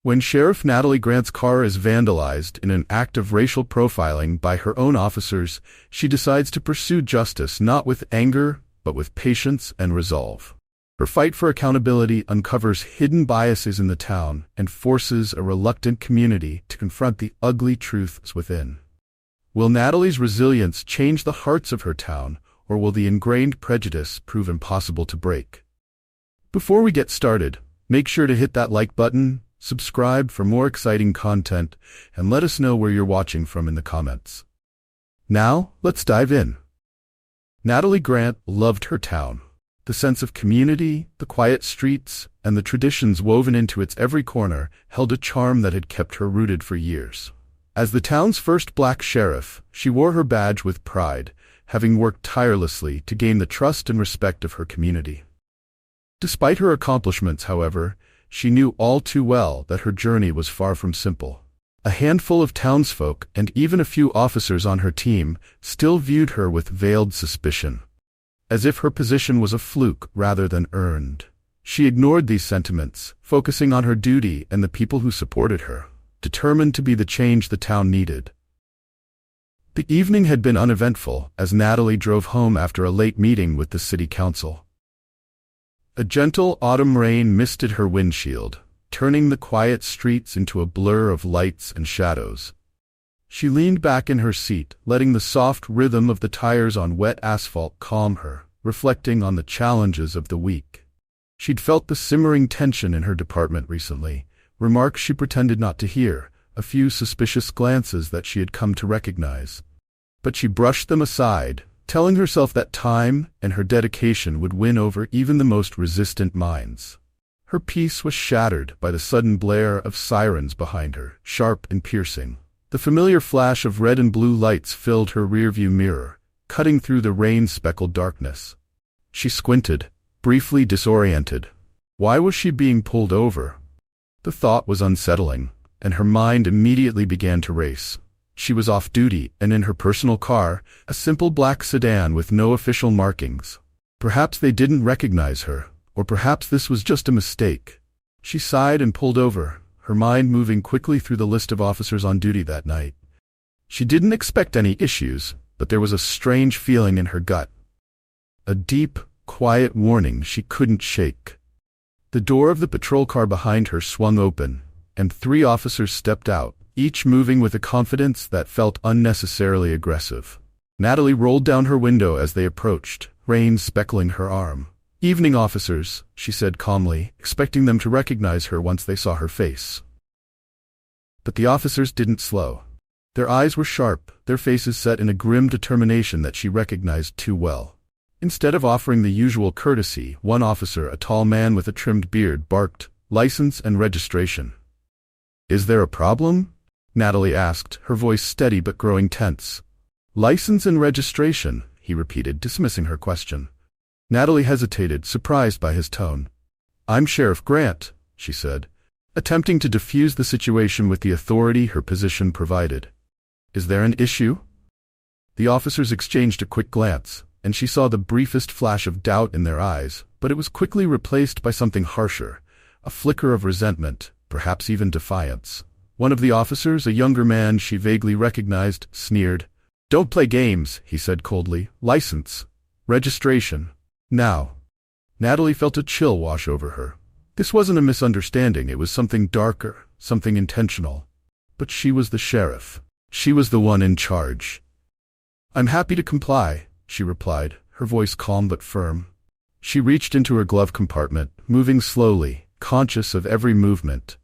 When Sheriff Natalie Grant's car is vandalized in an act of racial profiling by her own officers, she decides to pursue justice not with anger, but with patience and resolve. Her fight for accountability uncovers hidden biases in the town and forces a reluctant community to confront the ugly truths within. Will Natalie's resilience change the hearts of her town, or will the ingrained prejudice prove impossible to break? Before we get started, make sure to hit that like button, subscribe for more exciting content, and let us know where you're watching from in the comments. Now, let's dive in. Natalie Grant loved her town. The sense of community, the quiet streets, and the traditions woven into its every corner held a charm that had kept her rooted for years. As the town's first black sheriff, she wore her badge with pride, having worked tirelessly to gain the trust and respect of her community. Despite her accomplishments, however, she knew all too well that her journey was far from simple. A handful of townsfolk and even a few officers on her team still viewed her with veiled suspicion, as if her position was a fluke rather than earned. She ignored these sentiments, focusing on her duty and the people who supported her, determined to be the change the town needed. The evening had been uneventful as Natalie drove home after a late meeting with the city council. A gentle autumn rain misted her windshield, turning the quiet streets into a blur of lights and shadows. She leaned back in her seat, letting the soft rhythm of the tires on wet asphalt calm her, reflecting on the challenges of the week. She'd felt the simmering tension in her department recently, remarks she pretended not to hear, a few suspicious glances that she had come to recognize. But she brushed them aside, telling herself that time and her dedication would win over even the most resistant minds. Her peace was shattered by the sudden blare of sirens behind her, sharp and piercing. The familiar flash of red and blue lights filled her rearview mirror, cutting through the rain-speckled darkness. She squinted, briefly disoriented. Why was she being pulled over? The thought was unsettling, and her mind immediately began to race. She was off duty and in her personal car, a simple black sedan with no official markings. Perhaps they didn't recognize her, or perhaps this was just a mistake. She sighed and pulled over, her mind moving quickly through the list of officers on duty that night. She didn't expect any issues, but there was a strange feeling in her gut. A deep, quiet warning she couldn't shake. The door of the patrol car behind her swung open, and 3 officers stepped out, each moving with a confidence that felt unnecessarily aggressive. Natalie rolled down her window as they approached, rain speckling her arm. "Evening, officers," she said calmly, expecting them to recognize her once they saw her face. But the officers didn't slow. Their eyes were sharp, their faces set in a grim determination that she recognized too well. Instead of offering the usual courtesy, one officer, a tall man with a trimmed beard, barked, "License and registration." "Is there a problem?" Natalie asked, her voice steady but growing tense. "License and registration," he repeated, dismissing her question. Natalie hesitated, surprised by his tone. "I'm Sheriff Grant," she said, attempting to diffuse the situation with the authority her position provided. "Is there an issue?" The officers exchanged a quick glance, and she saw the briefest flash of doubt in their eyes, but it was quickly replaced by something harsher, a flicker of resentment, perhaps even defiance. One of the officers, a younger man she vaguely recognized, sneered. "Don't play games," he said coldly. "License. Registration. Now." Natalie felt a chill wash over her. This wasn't a misunderstanding, it was something darker, something intentional. But she was the sheriff. She was the one in charge. "I'm happy to comply," she replied, her voice calm but firm. She reached into her glove compartment, moving slowly, conscious of every movement.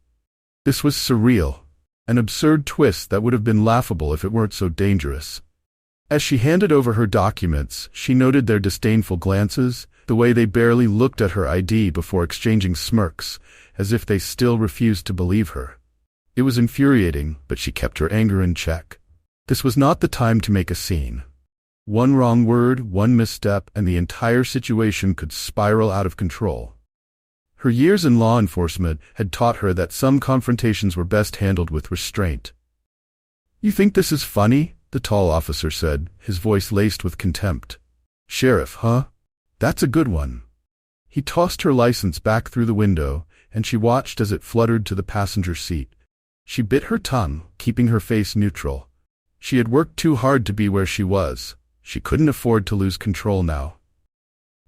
This was surreal, an absurd twist that would have been laughable if it weren't so dangerous. As she handed over her documents, she noted their disdainful glances, the way they barely looked at her ID before exchanging smirks, as if they still refused to believe her. It was infuriating, but she kept her anger in check. This was not the time to make a scene. One wrong word, one misstep, and the entire situation could spiral out of control. Her years in law enforcement had taught her that some confrontations were best handled with restraint. "You think this is funny?" the tall officer said, his voice laced with contempt. "Sheriff, huh? That's a good one." He tossed her license back through the window, and she watched as it fluttered to the passenger seat. She bit her tongue, keeping her face neutral. She had worked too hard to be where she was. She couldn't afford to lose control now.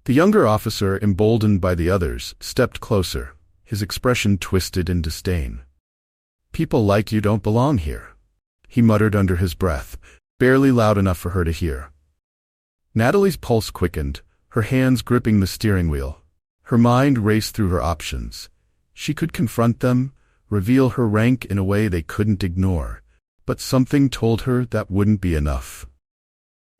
The younger officer, emboldened by the others, stepped closer, his expression twisted in disdain. "People like you don't belong here," he muttered under his breath, barely loud enough for her to hear. Natalie's pulse quickened, her hands gripping the steering wheel. Her mind raced through her options. She could confront them, reveal her rank in a way they couldn't ignore, but something told her that wouldn't be enough.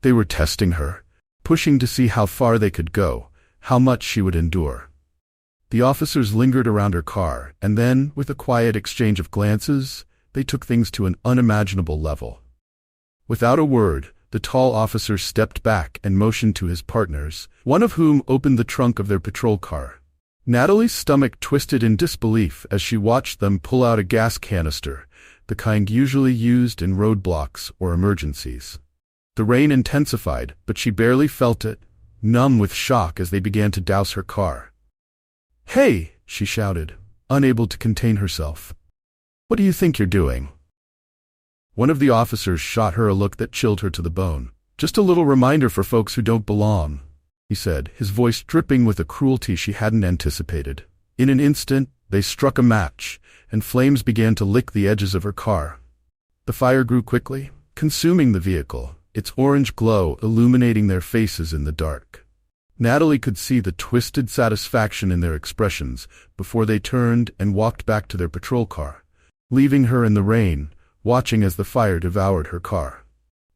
They were testing her, pushing to see how far they could go, how much she would endure. The officers lingered around her car, and then, with a quiet exchange of glances, they took things to an unimaginable level. Without a word, the tall officer stepped back and motioned to his partners, one of whom opened the trunk of their patrol car. Natalie's stomach twisted in disbelief as she watched them pull out a gas canister, the kind usually used in roadblocks or emergencies. The rain intensified, but she barely felt it, numb with shock as they began to douse her car. "Hey!" she shouted, unable to contain herself. "What do you think you're doing?" One of the officers shot her a look that chilled her to the bone. "Just a little reminder for folks who don't belong," he said, his voice dripping with a cruelty she hadn't anticipated. In an instant, they struck a match, and flames began to lick the edges of her car. The fire grew quickly, consuming the vehicle, its orange glow illuminating their faces in the dark. Natalie could see the twisted satisfaction in their expressions before they turned and walked back to their patrol car, leaving her in the rain, watching as the fire devoured her car.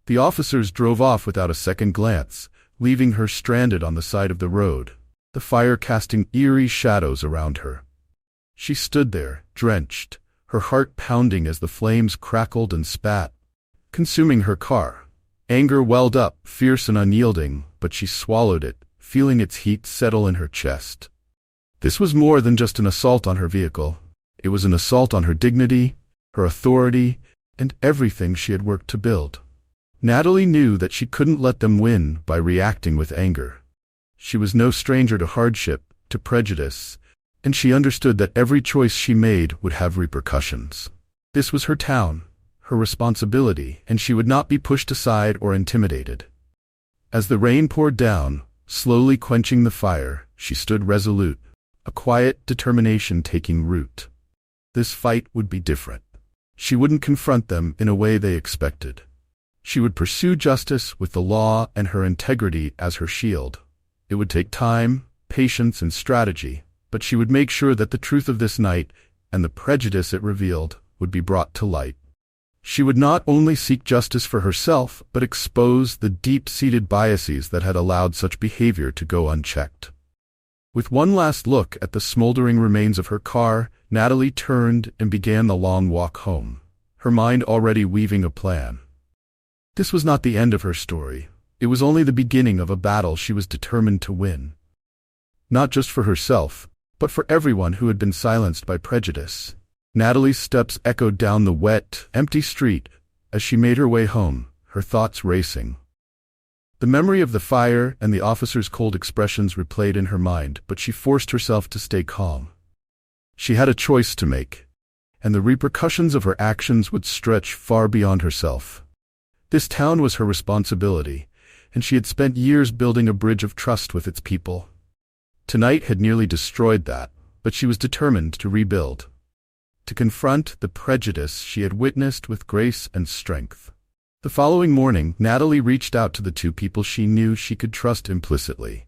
The officers drove off without a second glance, leaving her stranded on the side of the road, the fire casting eerie shadows around her. She stood there, drenched, her heart pounding as the flames crackled and spat, consuming her car. Anger welled up, fierce and unyielding, but she swallowed it, feeling its heat settle in her chest. This was more than just an assault on her vehicle. It was an assault on her dignity, her authority, and everything she had worked to build. Natalie knew that she couldn't let them win by reacting with anger. She was no stranger to hardship, to prejudice, and she understood that every choice she made would have repercussions. This was her town, her responsibility, and she would not be pushed aside or intimidated. As the rain poured down, slowly quenching the fire, she stood resolute, a quiet determination taking root. This fight would be different. She wouldn't confront them in a way they expected. She would pursue justice with the law and her integrity as her shield. It would take time, patience, and strategy, but she would make sure that the truth of this night, and the prejudice it revealed, would be brought to light. She would not only seek justice for herself, but expose the deep-seated biases that had allowed such behavior to go unchecked. With one last look at the smoldering remains of her car, Natalie turned and began the long walk home, her mind already weaving a plan. This was not the end of her story. It was only the beginning of a battle she was determined to win. Not just for herself, but for everyone who had been silenced by prejudice. Natalie's steps echoed down the wet, empty street as she made her way home, her thoughts racing. The memory of the fire and the officer's cold expressions replayed in her mind, but she forced herself to stay calm. She had a choice to make, and the repercussions of her actions would stretch far beyond herself. This town was her responsibility, and she had spent years building a bridge of trust with its people. Tonight had nearly destroyed that, but she was determined to rebuild, to confront the prejudice she had witnessed with grace and strength. The following morning, Natalie reached out to the two people she knew she could trust implicitly.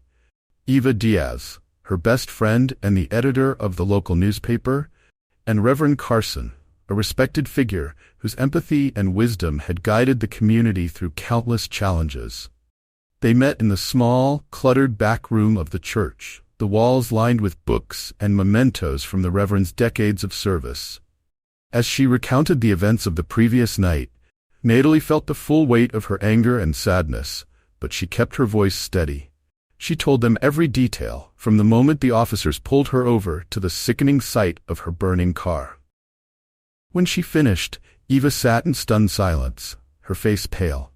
Eva Diaz, her best friend and the editor of the local newspaper, and Reverend Carson, a respected figure whose empathy and wisdom had guided the community through countless challenges. They met in the small, cluttered back room of the church, the walls lined with books and mementos from the Reverend's decades of service. As she recounted the events of the previous night, Natalie felt the full weight of her anger and sadness, but she kept her voice steady. She told them every detail, from the moment the officers pulled her over to the sickening sight of her burning car. When she finished, Eva sat in stunned silence, her face pale.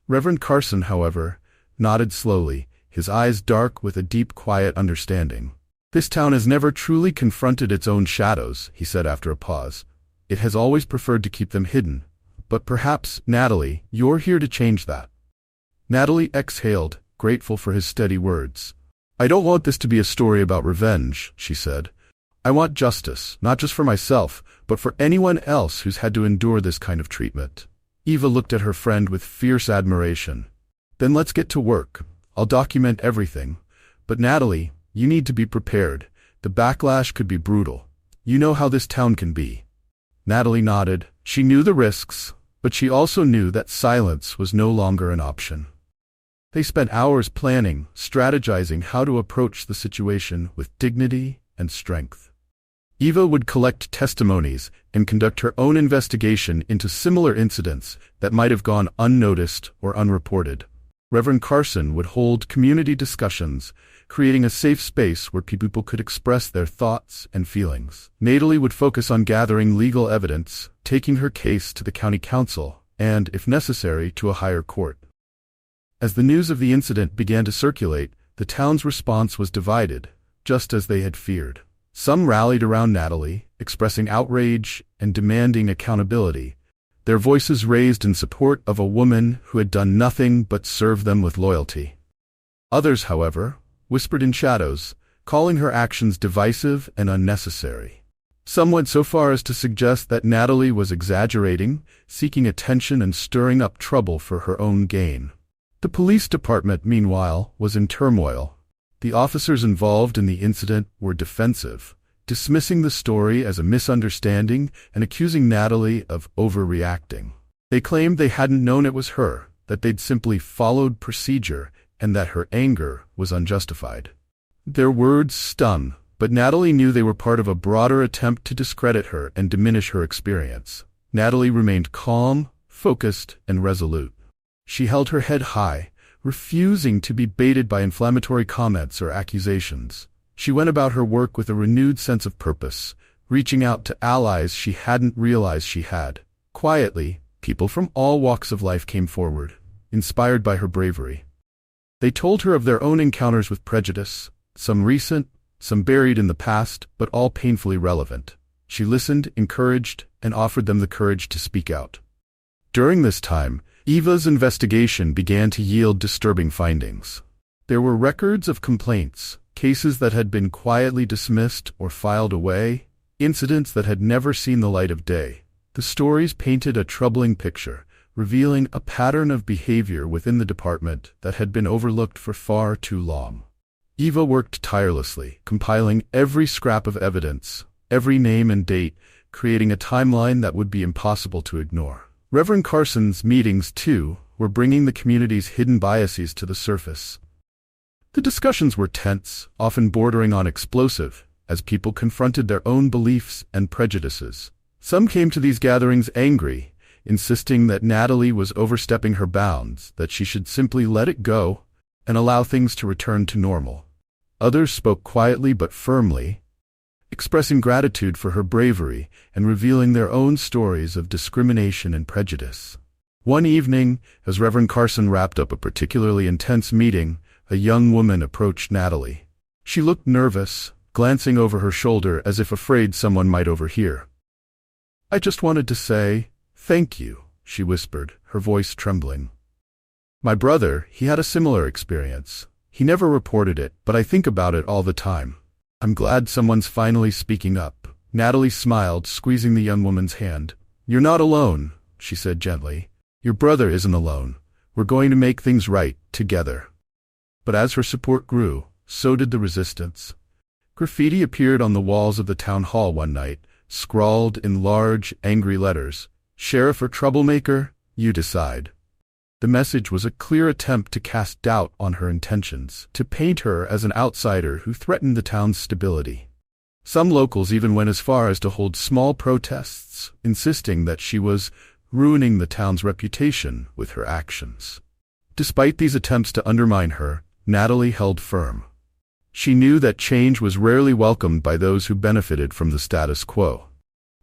Reverend Carson, however, nodded slowly, his eyes dark with a deep, quiet understanding. "This town has never truly confronted its own shadows," he said after a pause. "It has always preferred to keep them hidden. But perhaps, Natalie, you're here to change that." Natalie exhaled, grateful for his steady words. "I don't want this to be a story about revenge," she said. "I want justice, not just for myself, but for anyone else who's had to endure this kind of treatment." Eva looked at her friend with fierce admiration. "Then let's get to work. I'll document everything. But Natalie, you need to be prepared. The backlash could be brutal. You know how this town can be." Natalie nodded. She knew the risks, but she also knew that silence was no longer an option. They spent hours planning, strategizing how to approach the situation with dignity and strength. Eva would collect testimonies and conduct her own investigation into similar incidents that might have gone unnoticed or unreported. Reverend Carson would hold community discussions, creating a safe space where people could express their thoughts and feelings. Natalie would focus on gathering legal evidence, taking her case to the county council, and, if necessary, to a higher court. As the news of the incident began to circulate, the town's response was divided, just as they had feared. Some rallied around Natalie, expressing outrage and demanding accountability, their voices raised in support of a woman who had done nothing but serve them with loyalty. Others, however, whispered in shadows, calling her actions divisive and unnecessary. Some went so far as to suggest that Natalie was exaggerating, seeking attention and stirring up trouble for her own gain. The police department, meanwhile, was in turmoil. The officers involved in the incident were defensive, dismissing the story as a misunderstanding and accusing Natalie of overreacting. They claimed they hadn't known it was her, that they'd simply followed procedure, and that her anger was unjustified. Their words stung, but Natalie knew they were part of a broader attempt to discredit her and diminish her experience. Natalie remained calm, focused, and resolute. She held her head high, refusing to be baited by inflammatory comments or accusations. She went about her work with a renewed sense of purpose, reaching out to allies she hadn't realized she had. Quietly, people from all walks of life came forward, inspired by her bravery. They told her of their own encounters with prejudice, some recent, some buried in the past, but all painfully relevant. She listened, encouraged, and offered them the courage to speak out. During this time, Eva's investigation began to yield disturbing findings. There were records of complaints, cases that had been quietly dismissed or filed away, incidents that had never seen the light of day. The stories painted a troubling picture, revealing a pattern of behavior within the department that had been overlooked for far too long. Eva worked tirelessly, compiling every scrap of evidence, every name and date, creating a timeline that would be impossible to ignore. Reverend Carson's meetings, too, were bringing the community's hidden biases to the surface. The discussions were tense, often bordering on explosive, as people confronted their own beliefs and prejudices. Some came to these gatherings angry, insisting that Natalie was overstepping her bounds, that she should simply let it go and allow things to return to normal. Others spoke quietly but firmly, expressing gratitude for her bravery and revealing their own stories of discrimination and prejudice. One evening, as Reverend Carson wrapped up a particularly intense meeting, a young woman approached Natalie. She looked nervous, glancing over her shoulder as if afraid someone might overhear. "I just wanted to say, thank you," she whispered, her voice trembling. "My brother, he had a similar experience. He never reported it, but I think about it all the time. I'm glad someone's finally speaking up." Natalie smiled, squeezing the young woman's hand. "You're not alone," she said gently. "Your brother isn't alone. We're going to make things right, together." But as her support grew, so did the resistance. Graffiti appeared on the walls of the town hall one night, scrawled in large, angry letters, "Sheriff or troublemaker, you decide." The message was a clear attempt to cast doubt on her intentions, to paint her as an outsider who threatened the town's stability. Some locals even went as far as to hold small protests, insisting that she was ruining the town's reputation with her actions. Despite these attempts to undermine her, Natalie held firm. She knew that change was rarely welcomed by those who benefited from the status quo.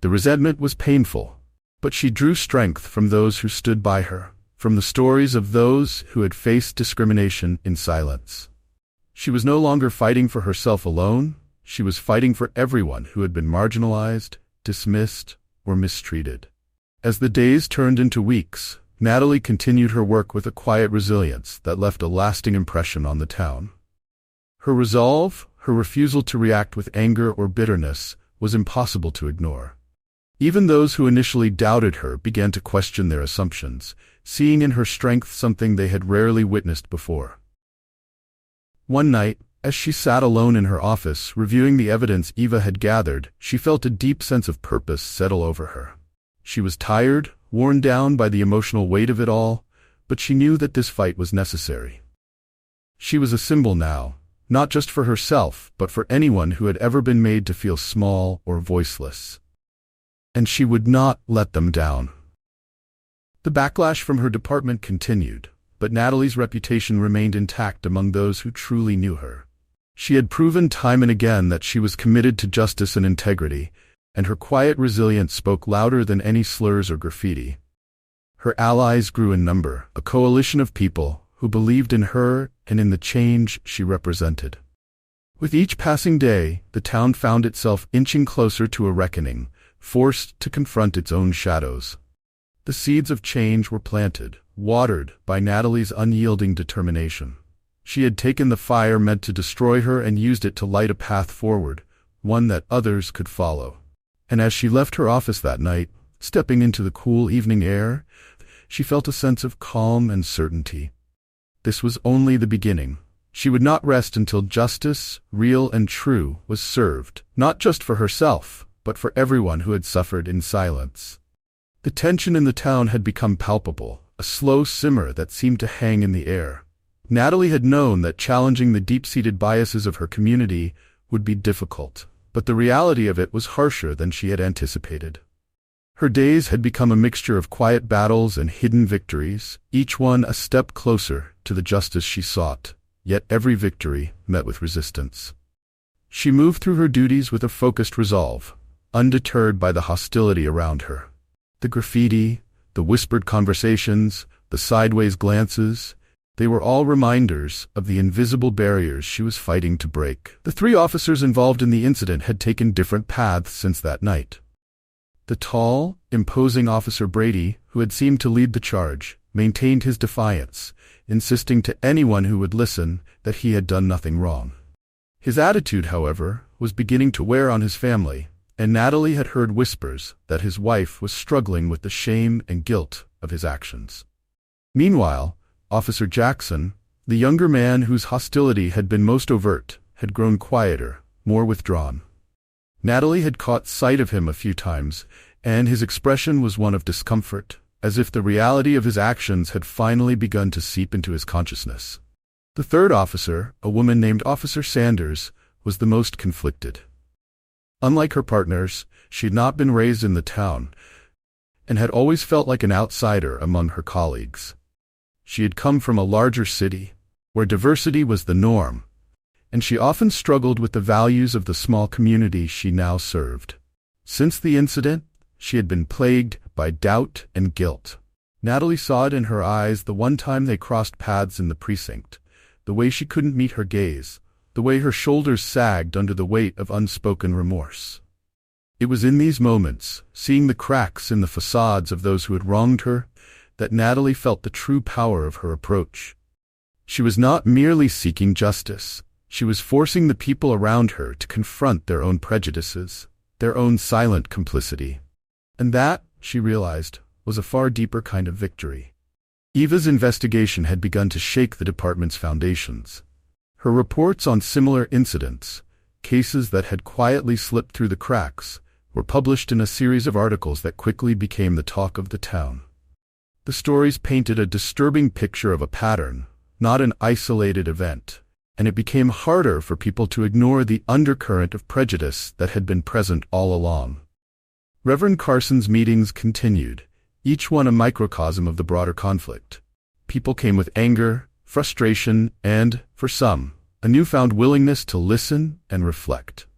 The resentment was painful, but she drew strength from those who stood by her, from the stories of those who had faced discrimination in silence. She was no longer fighting for herself alone, She was fighting for everyone who had been marginalized, dismissed, or mistreated. As the days turned into weeks, Natalie continued her work with a quiet resilience that left a lasting impression on the town. Her resolve, her refusal to react with anger or bitterness, was impossible to ignore. Even those who initially doubted her began to question their assumptions, seeing in her strength something they had rarely witnessed before. One night, as she sat alone in her office reviewing the evidence Eva had gathered, she felt a deep sense of purpose settle over her. She was tired, worn down by the emotional weight of it all, but she knew that this fight was necessary. She was a symbol now, not just for herself, but for anyone who had ever been made to feel small or voiceless. And she would not let them down. The backlash from her department continued, but Natalie's reputation remained intact among those who truly knew her. She had proven time and again that she was committed to justice and integrity, and her quiet resilience spoke louder than any slurs or graffiti. Her allies grew in number, a coalition of people who believed in her and in the change she represented. With each passing day, the town found itself inching closer to a reckoning, forced to confront its own shadows. The seeds of change were planted, watered by Natalie's unyielding determination. She had taken the fire meant to destroy her and used it to light a path forward, one that others could follow. And as she left her office that night, stepping into the cool evening air, she felt a sense of calm and certainty. This was only the beginning. She would not rest until justice, real and true, was served, not just for herself, but for everyone who had suffered in silence. The tension in the town had become palpable, a slow simmer that seemed to hang in the air. Natalie had known that challenging the deep-seated biases of her community would be difficult, but the reality of it was harsher than she had anticipated. Her days had become a mixture of quiet battles and hidden victories, each one a step closer to the justice she sought, yet every victory met with resistance. She moved through her duties with a focused resolve, undeterred by the hostility around her. The graffiti, the whispered conversations, the sideways glances, they were all reminders of the invisible barriers she was fighting to break. The 3 officers involved in the incident had taken different paths since that night. The tall, imposing Officer Brady, who had seemed to lead the charge, maintained his defiance, insisting to anyone who would listen that he had done nothing wrong. His attitude, however, was beginning to wear on his family, and Natalie had heard whispers that his wife was struggling with the shame and guilt of his actions. Meanwhile, Officer Jackson, the younger man whose hostility had been most overt, had grown quieter, more withdrawn. Natalie had caught sight of him a few times, and his expression was one of discomfort, as if the reality of his actions had finally begun to seep into his consciousness. The 3rd officer, a woman named Officer Sanders, was the most conflicted. Unlike her partners, she had not been raised in the town, and had always felt like an outsider among her colleagues. She had come from a larger city, where diversity was the norm, and she often struggled with the values of the small community she now served. Since the incident, she had been plagued by doubt and guilt. Natalie saw it in her eyes the one time they crossed paths in the precinct, the way she couldn't meet her gaze, the way her shoulders sagged under the weight of unspoken remorse. It was in these moments, seeing the cracks in the facades of those who had wronged her, that Natalie felt the true power of her approach. She was not merely seeking justice. She was forcing the people around her to confront their own prejudices, their own silent complicity. And that, she realized, was a far deeper kind of victory. Eva's investigation had begun to shake the department's foundations. Her reports on similar incidents, cases that had quietly slipped through the cracks, were published in a series of articles that quickly became the talk of the town. The stories painted a disturbing picture of a pattern, not an isolated event, and it became harder for people to ignore the undercurrent of prejudice that had been present all along. Reverend Carson's meetings continued, each one a microcosm of the broader conflict. People came with anger, frustration, and, for some, a newfound willingness to listen and reflect.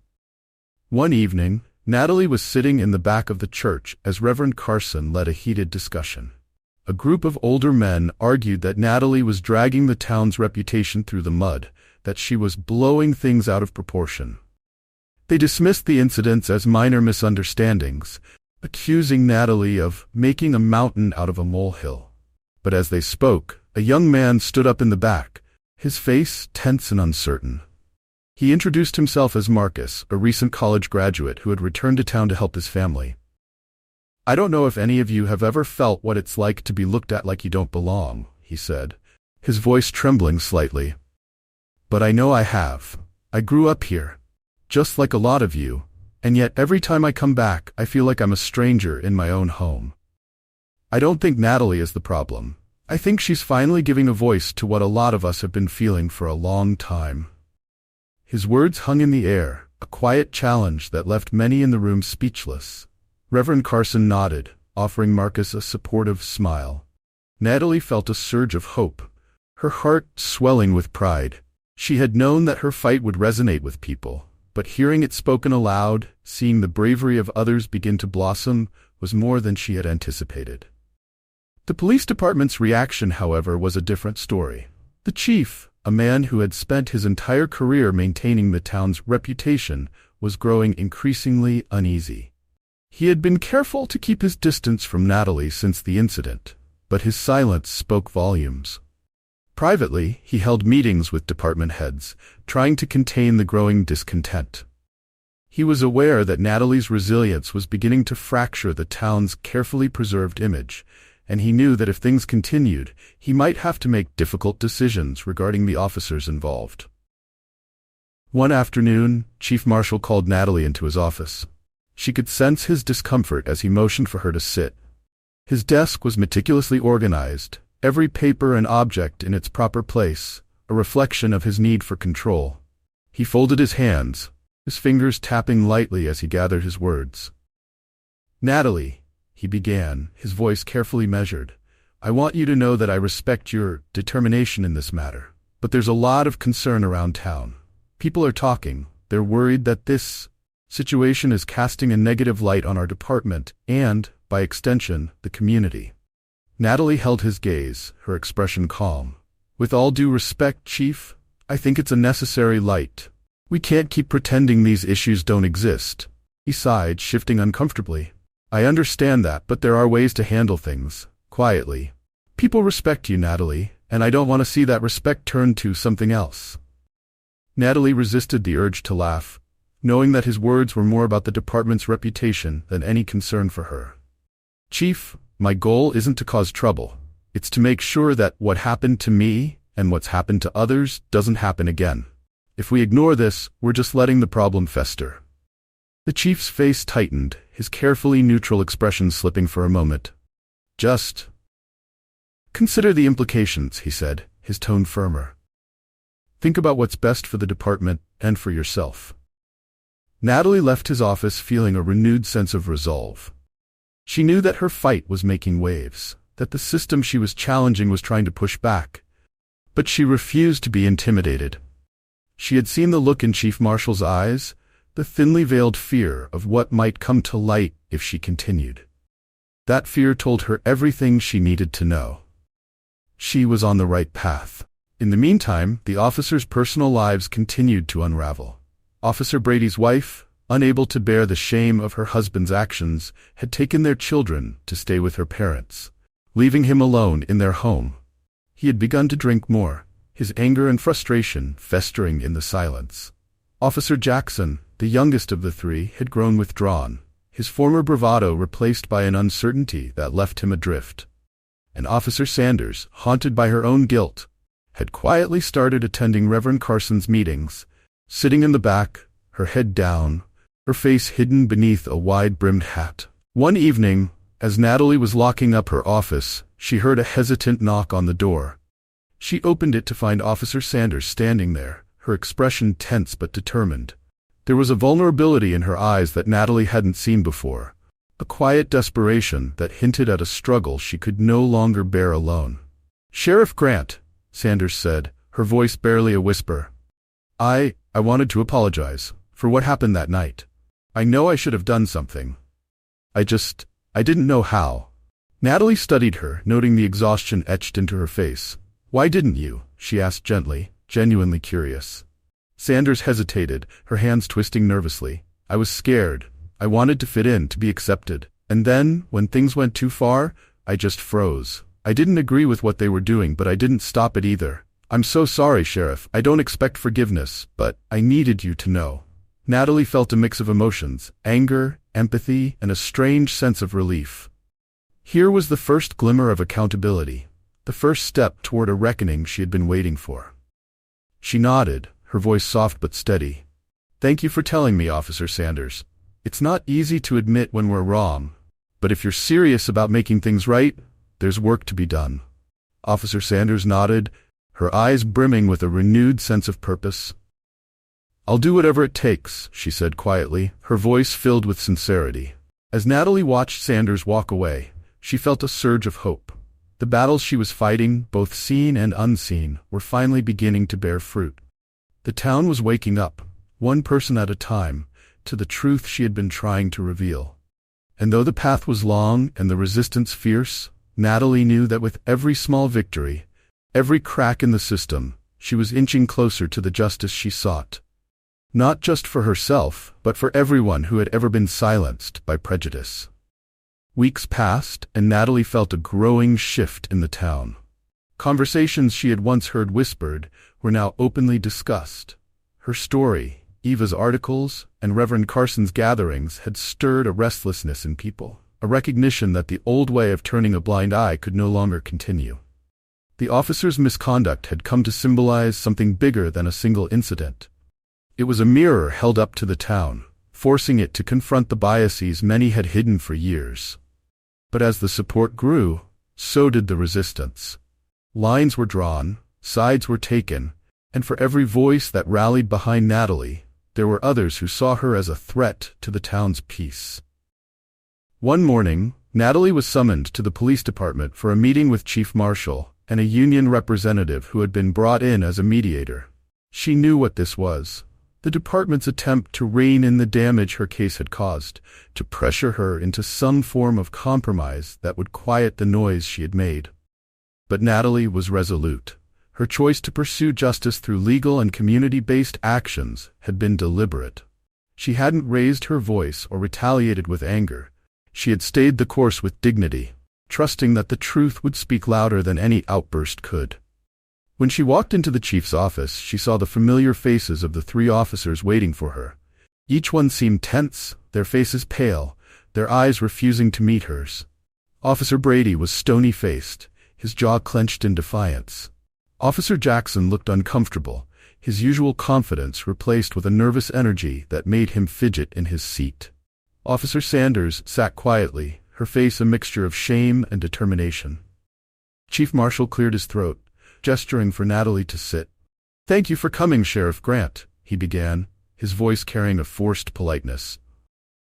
One evening, Natalie was sitting in the back of the church as Reverend Carson led a heated discussion. A group of older men argued that Natalie was dragging the town's reputation through the mud, that she was blowing things out of proportion. They dismissed the incidents as minor misunderstandings, accusing Natalie of making a mountain out of a molehill. But as they spoke, a young man stood up in the back, his face tense and uncertain. He introduced himself as Marcus, a recent college graduate who had returned to town to help his family. "I don't know if any of you have ever felt what it's like to be looked at like you don't belong," he said, his voice trembling slightly. "But I know I have. I grew up here, just like a lot of you, and yet every time I come back, I feel like I'm a stranger in my own home. I don't think Natalie is the problem. I think she's finally giving a voice to what a lot of us have been feeling for a long time." His words hung in the air, a quiet challenge that left many in the room speechless. Reverend Carson nodded, offering Marcus a supportive smile. Natalie felt a surge of hope, her heart swelling with pride. She had known that her fight would resonate with people, but hearing it spoken aloud, seeing the bravery of others begin to blossom, was more than she had anticipated. The police department's reaction, however, was a different story. The chief, a man who had spent his entire career maintaining the town's reputation, was growing increasingly uneasy. He had been careful to keep his distance from Natalie since the incident, but his silence spoke volumes. Privately, he held meetings with department heads, trying to contain the growing discontent. He was aware that Natalie's resilience was beginning to fracture the town's carefully preserved image, and he knew that if things continued, he might have to make difficult decisions regarding the officers involved. One afternoon, Chief Marshal called Natalie into his office. She could sense his discomfort as he motioned for her to sit. His desk was meticulously organized, every paper and object in its proper place, a reflection of his need for control. He folded his hands, his fingers tapping lightly as he gathered his words. "Natalie," he began, his voice carefully measured, "I want you to know that I respect your determination in this matter, but there's a lot of concern around town. People are talking. They're worried that this situation is casting a negative light on our department and, by extension, the community." Natalie held his gaze, her expression calm. "With all due respect, Chief, I think it's a necessary light. We can't keep pretending these issues don't exist." He sighed, shifting uncomfortably. "I understand that, but there are ways to handle things, quietly. People respect you, Natalie, and I don't want to see that respect turn to something else." Natalie resisted the urge to laugh, knowing that his words were more about the department's reputation than any concern for her. "Chief, my goal isn't to cause trouble. It's to make sure that what happened to me and what's happened to others doesn't happen again. If we ignore this, we're just letting the problem fester." The chief's face tightened, his carefully neutral expression slipping for a moment. "Just consider the implications," he said, his tone firmer. "Think about what's best for the department and for yourself." Natalie left his office feeling a renewed sense of resolve. She knew that her fight was making waves, that the system she was challenging was trying to push back, but she refused to be intimidated. She had seen the look in Chief Marshall's eyes, the thinly veiled fear of what might come to light if she continued. That fear told her everything she needed to know. She was on the right path. In the meantime, the officers' personal lives continued to unravel. Officer Brady's wife, unable to bear the shame of her husband's actions, had taken their children to stay with her parents, leaving him alone in their home. He had begun to drink more, his anger and frustration festering in the silence. Officer Jackson, the youngest of the three, had grown withdrawn, his former bravado replaced by an uncertainty that left him adrift. And Officer Sanders, haunted by her own guilt, had quietly started attending Reverend Carson's meetings, sitting in the back, her head down, her face hidden beneath a wide-brimmed hat. One evening, as Natalie was locking up her office, she heard a hesitant knock on the door. She opened it to find Officer Sanders standing there, her expression tense but determined. There was a vulnerability in her eyes that Natalie hadn't seen before, a quiet desperation that hinted at a struggle she could no longer bear alone. "Sheriff Grant," Sanders said, her voice barely a whisper. I wanted to apologize for what happened that night. I know I should have done something. I didn't know how." Natalie studied her, noting the exhaustion etched into her face. "Why didn't you?" she asked gently, genuinely curious. Sanders hesitated, her hands twisting nervously. I was scared. I wanted to fit in, to be accepted. And then, when things went too far, I just froze. I didn't agree with what they were doing, but I didn't stop it either. I'm so sorry, Sheriff. I don't expect forgiveness, but I needed you to know. Natalie felt a mix of emotions, anger, empathy, and a strange sense of relief. Here was the first glimmer of accountability, the first step toward a reckoning she had been waiting for. She nodded, her voice soft but steady. Thank you for telling me, Officer Sanders. It's not easy to admit when we're wrong, but if you're serious about making things right, there's work to be done. Officer Sanders nodded, her eyes brimming with a renewed sense of purpose. I'll do whatever it takes, she said quietly, her voice filled with sincerity. As Natalie watched Sanders walk away, she felt a surge of hope. The battles she was fighting, both seen and unseen, were finally beginning to bear fruit. The town was waking up, one person at a time, to the truth she had been trying to reveal. And though the path was long and the resistance fierce, Natalie knew that with every small victory, every crack in the system, she was inching closer to the justice she sought. Not just for herself, but for everyone who had ever been silenced by prejudice. Weeks passed, and Natalie felt a growing shift in the town. Conversations she had once heard whispered were now openly discussed. Her story, Eva's articles, and Reverend Carson's gatherings had stirred a restlessness in people, a recognition that the old way of turning a blind eye could no longer continue. The officer's misconduct had come to symbolize something bigger than a single incident. It was a mirror held up to the town, forcing it to confront the biases many had hidden for years. But as the support grew, so did the resistance. Lines were drawn, sides were taken, and for every voice that rallied behind Natalie, there were others who saw her as a threat to the town's peace. One morning, Natalie was summoned to the police department for a meeting with Chief Marshal and a union representative who had been brought in as a mediator. She knew what this was. The department's attempt to rein in the damage her case had caused, to pressure her into some form of compromise that would quiet the noise she had made. But Natalie was resolute. Her choice to pursue justice through legal and community-based actions had been deliberate. She hadn't raised her voice or retaliated with anger. She had stayed the course with dignity, trusting that the truth would speak louder than any outburst could. When she walked into the chief's office, she saw the familiar faces of the three officers waiting for her. Each one seemed tense, their faces pale, their eyes refusing to meet hers. Officer Brady was stony-faced, his jaw clenched in defiance. Officer Jackson looked uncomfortable, his usual confidence replaced with a nervous energy that made him fidget in his seat. Officer Sanders sat quietly, her face a mixture of shame and determination. Chief Marshal cleared his throat, gesturing for Natalie to sit. "Thank you for coming, Sheriff Grant," he began, his voice carrying a forced politeness.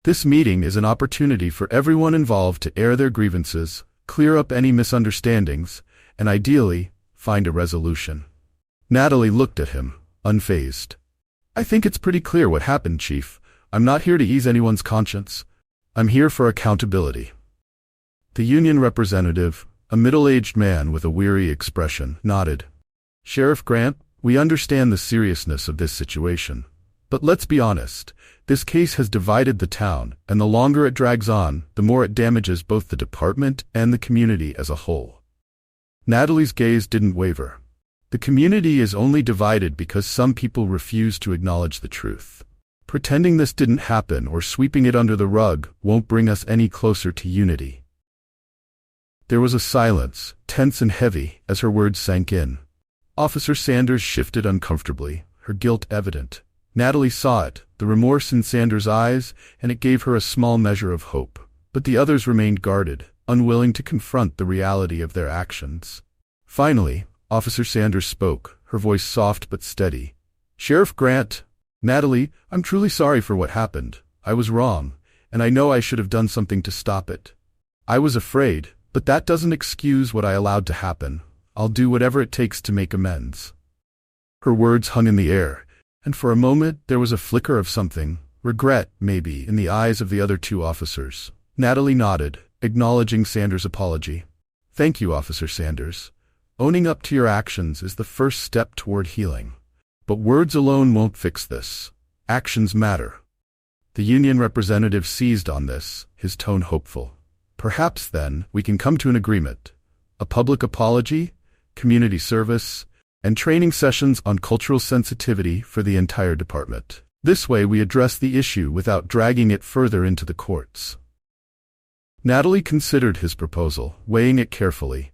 "This meeting is an opportunity for everyone involved to air their grievances, clear up any misunderstandings, and ideally, find a resolution." Natalie looked at him, unfazed. "I think it's pretty clear what happened, Chief. I'm not here to ease anyone's conscience. I'm here for accountability." The union representative, a middle-aged man with a weary expression, nodded. "Sheriff Grant, we understand the seriousness of this situation. But let's be honest, this case has divided the town, and the longer it drags on, the more it damages both the department and the community as a whole." Natalie's gaze didn't waver. The community is only divided because some people refuse to acknowledge the truth. Pretending this didn't happen or sweeping it under the rug won't bring us any closer to unity. There was a silence, tense and heavy, as her words sank in. Officer Sanders shifted uncomfortably, her guilt evident. Natalie saw it, the remorse in Sanders' eyes, and it gave her a small measure of hope. But the others remained guarded, unwilling to confront the reality of their actions. Finally, Officer Sanders spoke, her voice soft but steady. "Sheriff Grant, Natalie, I'm truly sorry for what happened. I was wrong, and I know I should have done something to stop it. I was afraid, but that doesn't excuse what I allowed to happen. I'll do whatever it takes to make amends." Her words hung in the air, and for a moment there was a flicker of something, regret, maybe, in the eyes of the other two officers. Natalie nodded, acknowledging Sanders' apology. "Thank you, Officer Sanders. Owning up to your actions is the first step toward healing. But words alone won't fix this. Actions matter. The union representative seized on this, his tone hopeful. Perhaps then we can come to an agreement. A public apology, community service, and training sessions on cultural sensitivity for the entire department. This way we address the issue without dragging it further into the courts. Natalie considered his proposal, weighing it carefully.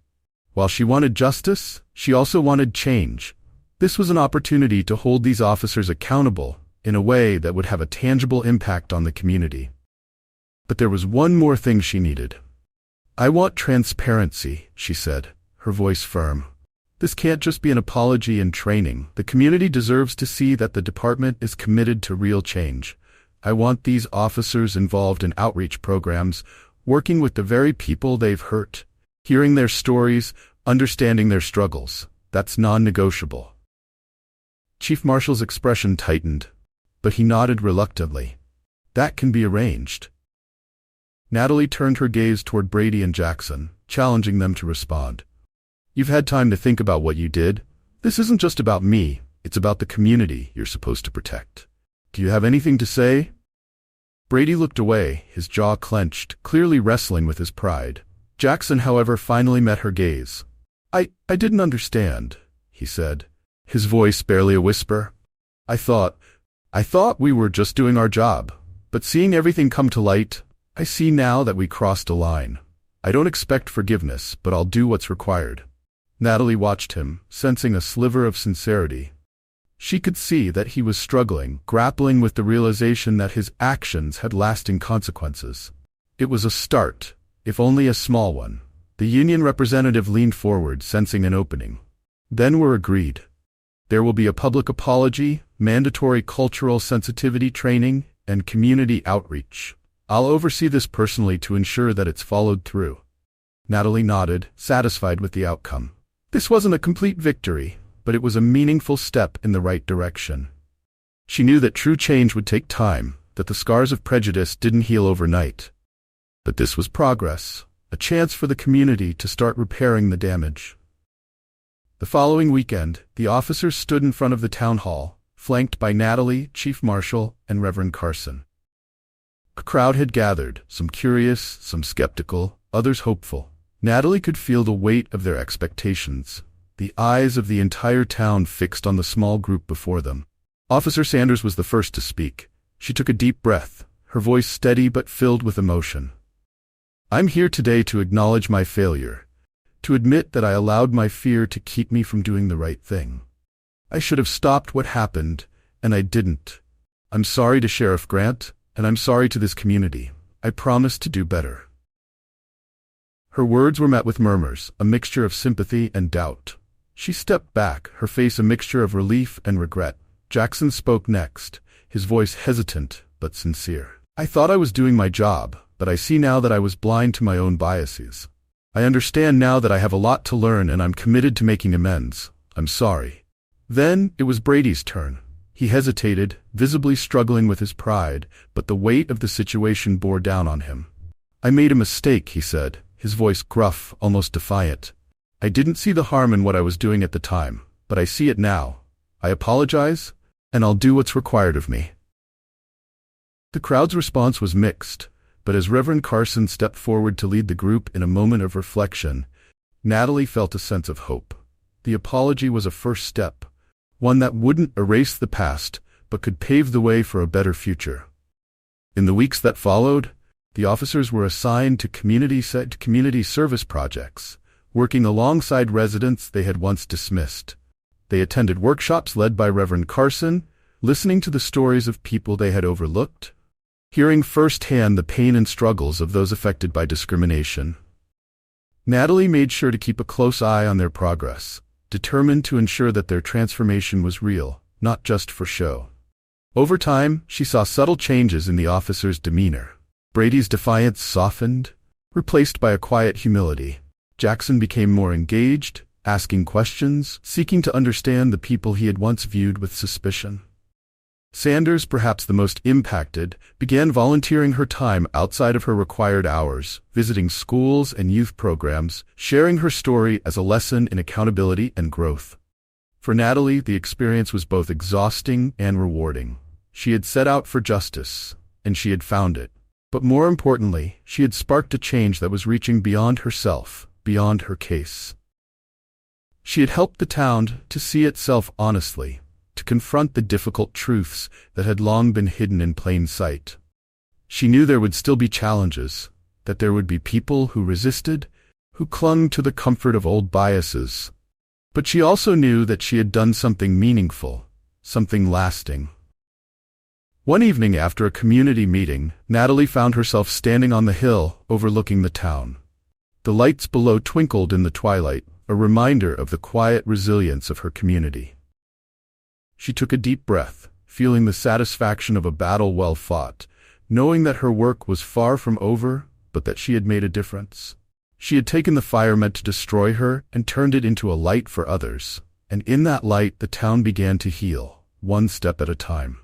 While she wanted justice, she also wanted change. This was an opportunity to hold these officers accountable in a way that would have a tangible impact on the community. But there was one more thing she needed. "I want transparency," she said, her voice firm. "This can't just be an apology and training. The community deserves to see that the department is committed to real change. I want these officers involved in outreach programs, working with the very people they've hurt, hearing their stories, understanding their struggles. That's non-negotiable." Chief Marshal's expression tightened, but he nodded reluctantly. "That can be arranged." Natalie turned her gaze toward Brady and Jackson, challenging them to respond. "You've had time to think about what you did. This isn't just about me, it's about the community you're supposed to protect. Do you have anything to say?" Brady looked away, his jaw clenched, clearly wrestling with his pride. Jackson, however, finally met her gaze. I didn't understand," he said, his voice barely a whisper. I thought we were just doing our job, but seeing everything come to light, I see now that we crossed a line. I don't expect forgiveness, but I'll do what's required." Natalie watched him, sensing a sliver of sincerity. She could see that he was struggling, grappling with the realization that his actions had lasting consequences. It was a start, if only a small one. The union representative leaned forward, sensing an opening. "Then we're agreed. There will be a public apology, mandatory cultural sensitivity training, and community outreach. I'll oversee this personally to ensure that it's followed through." Natalie nodded, satisfied with the outcome. This wasn't a complete victory, but it was a meaningful step in the right direction. She knew that true change would take time, that the scars of prejudice didn't heal overnight. But this was progress, a chance for the community to start repairing the damage. The following weekend, the officers stood in front of the town hall, flanked by Natalie, Chief Marshal, and Reverend Carson. A crowd had gathered, some curious, some skeptical, others hopeful. Natalie could feel the weight of their expectations, the eyes of the entire town fixed on the small group before them. Officer Sanders was the first to speak. She took a deep breath, her voice steady but filled with emotion. "I'm here today to acknowledge my failure, to admit that I allowed my fear to keep me from doing the right thing. I should have stopped what happened, and I didn't. I'm sorry to Sheriff Grant, and I'm sorry to this community. I promise to do better." Her words were met with murmurs, a mixture of sympathy and doubt. She stepped back, her face a mixture of relief and regret. Jackson spoke next, his voice hesitant but sincere. "I thought I was doing my job, but I see now that I was blind to my own biases. I understand now that I have a lot to learn and I'm committed to making amends. I'm sorry." Then it was Brady's turn. He hesitated, visibly struggling with his pride, but the weight of the situation bore down on him. "I made a mistake," he said, his voice gruff, almost defiant. "I didn't see the harm in what I was doing at the time, but I see it now. I apologize, and I'll do what's required of me." The crowd's response was mixed, but as Reverend Carson stepped forward to lead the group in a moment of reflection, Natalie felt a sense of hope. The apology was a first step, one that wouldn't erase the past, but could pave the way for a better future. In the weeks that followed, the officers were assigned to community service projects, working alongside residents they had once dismissed. They attended workshops led by Reverend Carson, listening to the stories of people they had overlooked, hearing firsthand the pain and struggles of those affected by discrimination. Natalie made sure to keep a close eye on their progress, determined to ensure that their transformation was real, not just for show. Over time, she saw subtle changes in the officers' demeanor. Brady's defiance softened, replaced by a quiet humility. Jackson became more engaged, asking questions, seeking to understand the people he had once viewed with suspicion. Sanders, perhaps the most impacted, began volunteering her time outside of her required hours, visiting schools and youth programs, sharing her story as a lesson in accountability and growth. For Natalie, the experience was both exhausting and rewarding. She had set out for justice, and she had found it. But more importantly, she had sparked a change that was reaching beyond herself, beyond her case. She had helped the town to see itself honestly, to confront the difficult truths that had long been hidden in plain sight. She knew there would still be challenges, that there would be people who resisted, who clung to the comfort of old biases. But she also knew that she had done something meaningful, something lasting. One evening after a community meeting, Natalie found herself standing on the hill overlooking the town. The lights below twinkled in the twilight, a reminder of the quiet resilience of her community. She took a deep breath, feeling the satisfaction of a battle well fought, knowing that her work was far from over, but that she had made a difference. She had taken the fire meant to destroy her and turned it into a light for others, and in that light the town began to heal, one step at a time.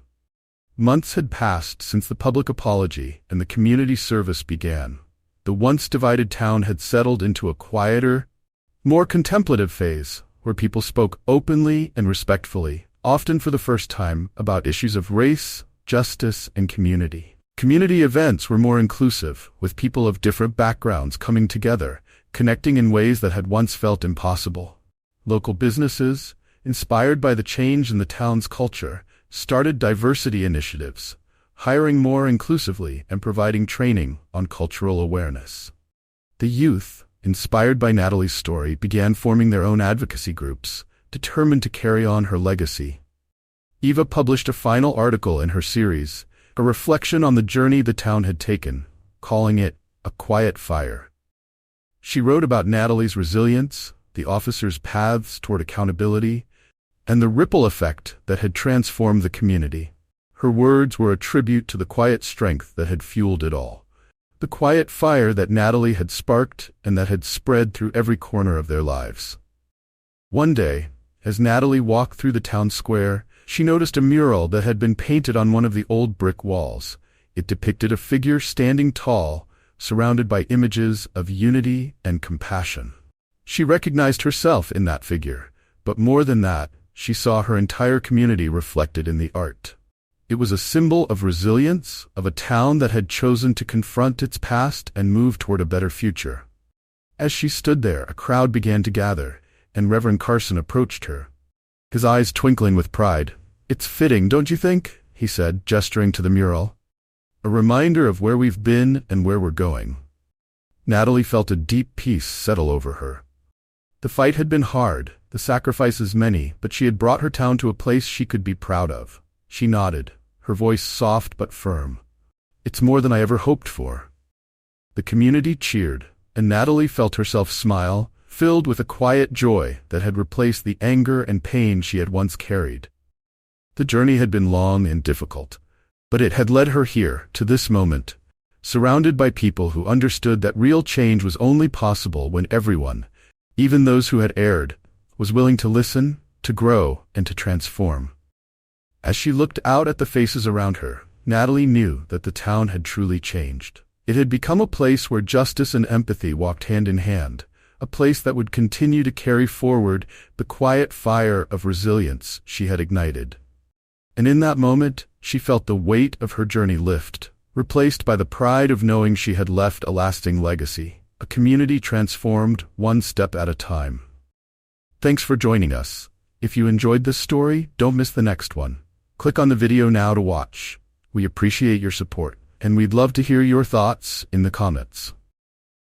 Months had passed since the public apology and the community service began. The once divided town had settled into a quieter, more contemplative phase, where people spoke openly and respectfully, often for the first time, about issues of race, justice, and community. Community events were more inclusive, with people of different backgrounds coming together, connecting in ways that had once felt impossible. Local businesses, inspired by the change in the town's culture, started diversity initiatives, hiring more inclusively and providing training on cultural awareness. The youth, inspired by Natalie's story, began forming their own advocacy groups, determined to carry on her legacy. Eva published a final article in her series, a reflection on the journey the town had taken, calling it A Quiet Fire. She wrote about Natalie's resilience, the officers' paths toward accountability, and the ripple effect that had transformed the community. Her words were a tribute to the quiet strength that had fueled it all, the quiet fire that Natalie had sparked and that had spread through every corner of their lives. One day, as Natalie walked through the town square, she noticed a mural that had been painted on one of the old brick walls. It depicted a figure standing tall, surrounded by images of unity and compassion. She recognized herself in that figure, but more than that, she saw her entire community reflected in the art. It was a symbol of resilience, of a town that had chosen to confront its past and move toward a better future. As she stood there, a crowd began to gather, and Reverend Carson approached her, his eyes twinkling with pride. "It's fitting, don't you think?" he said, gesturing to the mural. "A reminder of where we've been and where we're going." Natalie felt a deep peace settle over her. The fight had been hard, the sacrifices many, but she had brought her town to a place she could be proud of. She nodded, her voice soft but firm. "It's more than I ever hoped for." The community cheered, and Natalie felt herself smile, filled with a quiet joy that had replaced the anger and pain she had once carried. The journey had been long and difficult, but it had led her here, to this moment, surrounded by people who understood that real change was only possible when everyone, even those who had erred, was willing to listen, to grow, and to transform. As she looked out at the faces around her, Natalie knew that the town had truly changed. It had become a place where justice and empathy walked hand in hand, a place that would continue to carry forward the quiet fire of resilience she had ignited. And in that moment, she felt the weight of her journey lift, replaced by the pride of knowing she had left a lasting legacy, a community transformed one step at a time. Thanks for joining us. If you enjoyed this story, don't miss the next one. Click on the video now to watch. We appreciate your support, and we'd love to hear your thoughts in the comments.